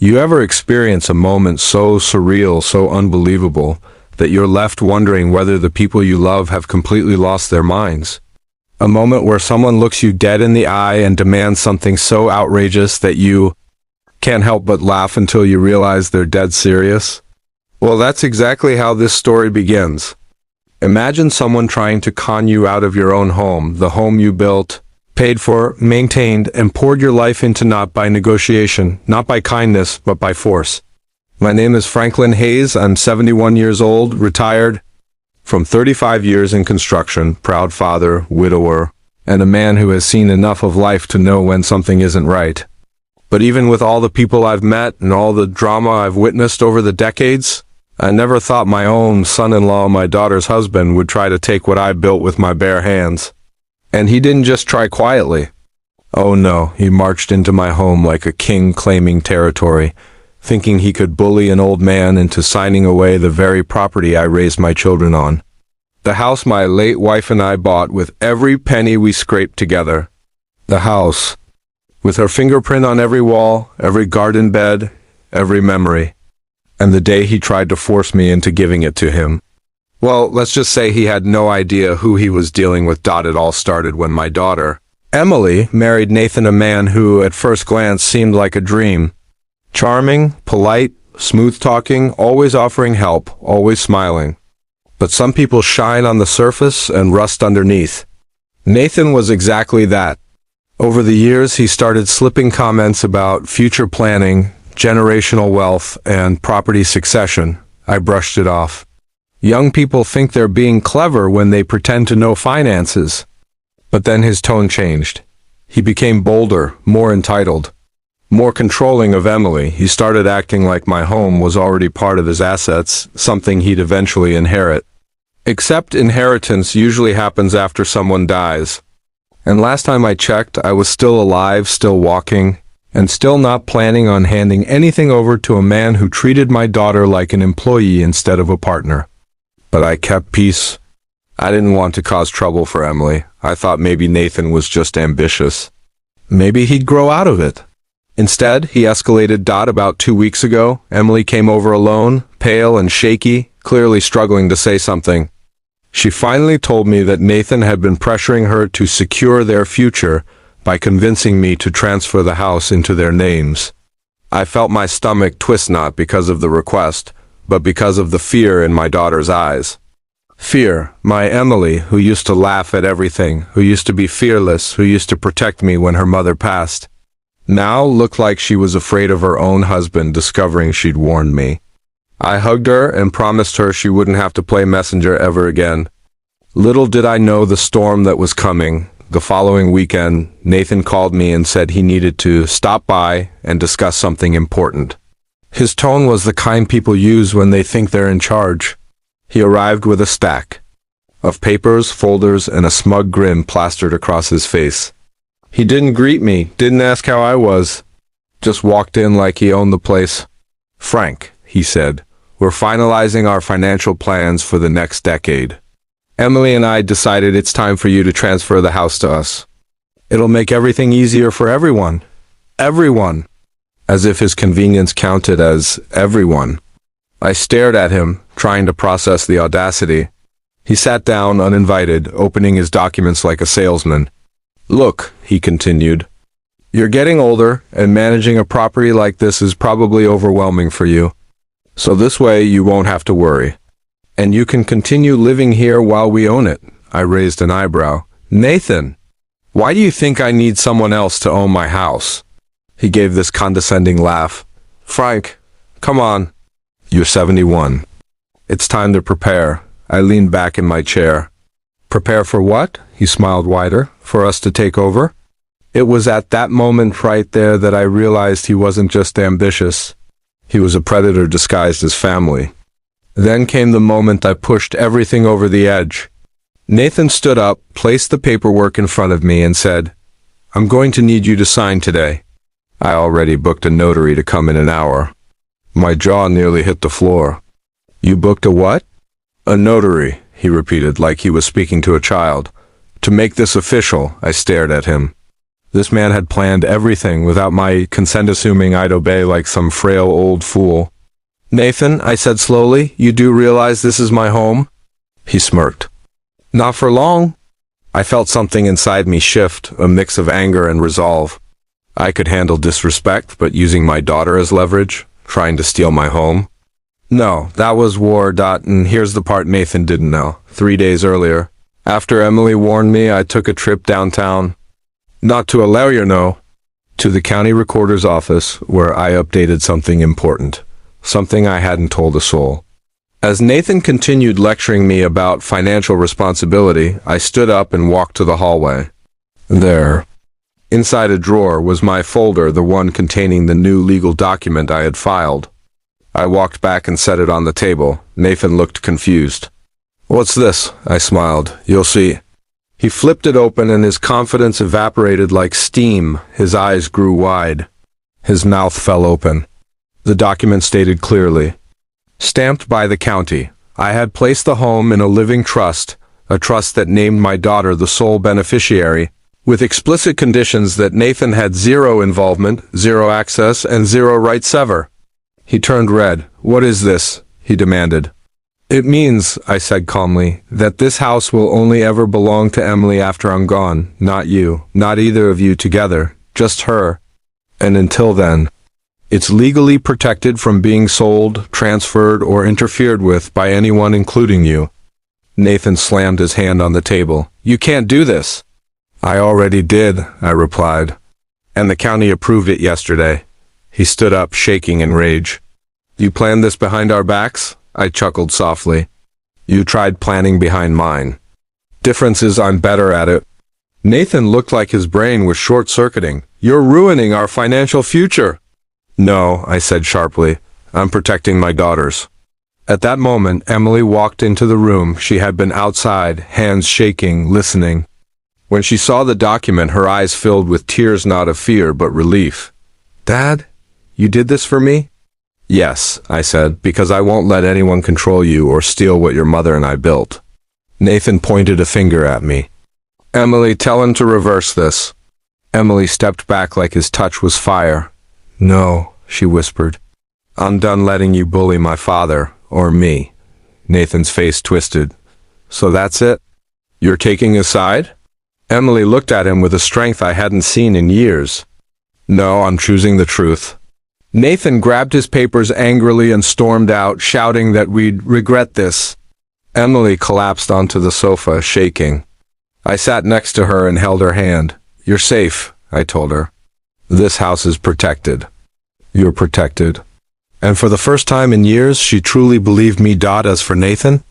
You ever experience a moment so surreal, so unbelievable, that you're left wondering whether the people you love have completely lost their minds? A moment where someone looks you dead in the eye and demands something so outrageous that you can't help but laugh until you realize they're dead serious? Well, that's exactly how this story begins. Imagine someone trying to con you out of your own home, the home you built, paid for, maintained, and poured your life into, not by negotiation, not by kindness, but by force. My name is Franklin Hayes. I'm 71 years old, retired from 35 years in construction, proud father, widower, and a man who has seen enough of life to know when something isn't right. But even with all the people I've met and all the drama I've witnessed over the decades, I never thought my own son-in-law, my daughter's husband, would try to take what I built with my bare hands. And he didn't just try quietly. Oh no, he marched into my home like a king claiming territory, thinking he could bully an old man into signing away the very property I raised my children on. The house my late wife and I bought with every penny we scraped together. The house, with her fingerprint on every wall, every garden bed, every memory. And the day he tried to force me into giving it to him. Well, let's just say he had no idea who he was dealing with. It all started when my daughter, Emily, married Nathan, a man who at first glance seemed like a dream. Charming, polite, smooth-talking, always offering help, always smiling. But some people shine on the surface and rust underneath. Nathan was exactly that. Over the years, he started slipping comments about future planning, generational wealth, and property succession. I brushed it off. Young people think they're being clever when they pretend to know finances. But then his tone changed. He became bolder, more entitled, more controlling of Emily. He started acting like my home was already part of his assets, something he'd eventually inherit. Except inheritance usually happens after someone dies. And last time I checked, I was still alive, still walking, and still not planning on handing anything over to a man who treated my daughter like an employee instead of a partner. But I kept peace. I didn't want to cause trouble for Emily. I thought maybe Nathan was just ambitious. Maybe he'd grow out of it. Instead, he escalated. About 2 weeks ago, Emily came over alone, pale and shaky, clearly struggling to say something. She finally told me that Nathan had been pressuring her to secure their future by convincing me to transfer the house into their names. I felt my stomach twist, not because of the request, but because of the fear in my daughter's eyes. Fear, my Emily, who used to laugh at everything, who used to be fearless, who used to protect me when her mother passed, now looked like she was afraid of her own husband discovering she'd warned me. I hugged her and promised her she wouldn't have to play messenger ever again. Little did I know the storm that was coming. The following weekend, Nathan called me and said he needed to stop by and discuss something important. His tone was the kind people use when they think they're in charge. He arrived with a stack of papers, folders, and a smug grin plastered across his face. He didn't greet me, didn't ask how I was, just walked in like he owned the place. "Frank," he said, "we're finalizing our financial plans for the next decade. Emily and I decided it's time for you to transfer the house to us. It'll make everything easier for everyone." Everyone. As if his convenience counted as everyone. I stared at him, trying to process the audacity. He sat down uninvited, opening his documents like a salesman. "Look," he continued, "you're getting older, and managing a property like this is probably overwhelming for you. So this way you won't have to worry. And you can continue living here while we own it." I raised an eyebrow. "Nathan, why do you think I need someone else to own my house?" He gave this condescending laugh. "Frank, come on. You're 71. It's time to prepare." I leaned back in my chair. "Prepare for what?" He smiled wider. "For us to take over?" It was at that moment right there that I realized he wasn't just ambitious. He was a predator disguised as family. Then came the moment I pushed everything over the edge. Nathan stood up, placed the paperwork in front of me, and said, "I'm going to need you to sign today." I already booked a notary to come in an hour. My jaw nearly hit the floor. "You booked a what?" "A notary," he repeated like he was speaking to a child. "To make this official." I stared at him. This man had planned everything without my consent, assuming I'd obey like some frail old fool. "Nathan," I said slowly, "you do realize this is my home?" He smirked. "Not for long." I felt something inside me shift, a mix of anger and resolve. I could handle disrespect, but using my daughter as leverage, trying to steal my home? No, that was war. And here's the part Nathan didn't know. 3 days earlier, after Emily warned me, I took a trip downtown. Not to a lawyer, no. To the county recorder's office, where I updated something important. Something I hadn't told a soul. As Nathan continued lecturing me about financial responsibility, I stood up and walked to the hallway. There, inside a drawer, was my folder, the one containing the new legal document I had filed. I walked back and set it on the table. Nathan looked confused. "What's this?" I smiled. "You'll see." He flipped it open and his confidence evaporated like steam. His eyes grew wide. His mouth fell open. The document stated clearly, stamped by the county, I had placed the home in a living trust, a trust that named my daughter the sole beneficiary, with explicit conditions that Nathan had zero involvement, zero access, and zero rights ever. He turned red. "What is this?" he demanded. "It means," I said calmly, "that this house will only ever belong to Emily after I'm gone, not you, not either of you together, just her. And until then, it's legally protected from being sold, transferred, or interfered with by anyone including you." Nathan slammed his hand on the table. "You can't do this." "I already did," I replied. "And the county approved it yesterday." He stood up, shaking in rage. "You planned this behind our backs?" I chuckled softly. "You tried planning behind mine. Difference is I'm better at it." Nathan looked like his brain was short-circuiting. "You're ruining our financial future." "No," I said sharply. "I'm protecting my daughters." At that moment, Emily walked into the room. She had been outside, hands shaking, listening. When she saw the document, her eyes filled with tears, not of fear, but relief. "Dad, you did this for me?" "Yes," I said, "because I won't let anyone control you or steal what your mother and I built." Nathan pointed a finger at me. "Emily, tell him to reverse this." Emily stepped back like his touch was fire. "No," she whispered. "I'm done letting you bully my father, or me." Nathan's face twisted. "So that's it? You're taking a side?" Emily looked at him with a strength I hadn't seen in years. "No, I'm choosing the truth." Nathan grabbed his papers angrily and stormed out, shouting that we'd regret this. Emily collapsed onto the sofa, shaking. I sat next to her and held her hand. "You're safe," I told her. "This house is protected." "You're protected." And for the first time in years, she truly believed me. As for Nathan?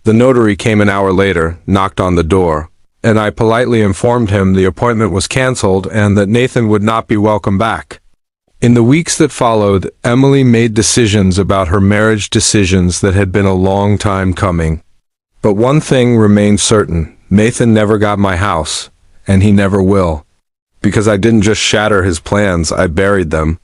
The notary came an hour later, knocked on the door, and I politely informed him the appointment was canceled and that Nathan would not be welcome back. In the weeks that followed, Emily made decisions about her marriage, decisions that had been a long time coming. But one thing remained certain: Nathan never got my house, and he never will. Because I didn't just shatter his plans, I buried them.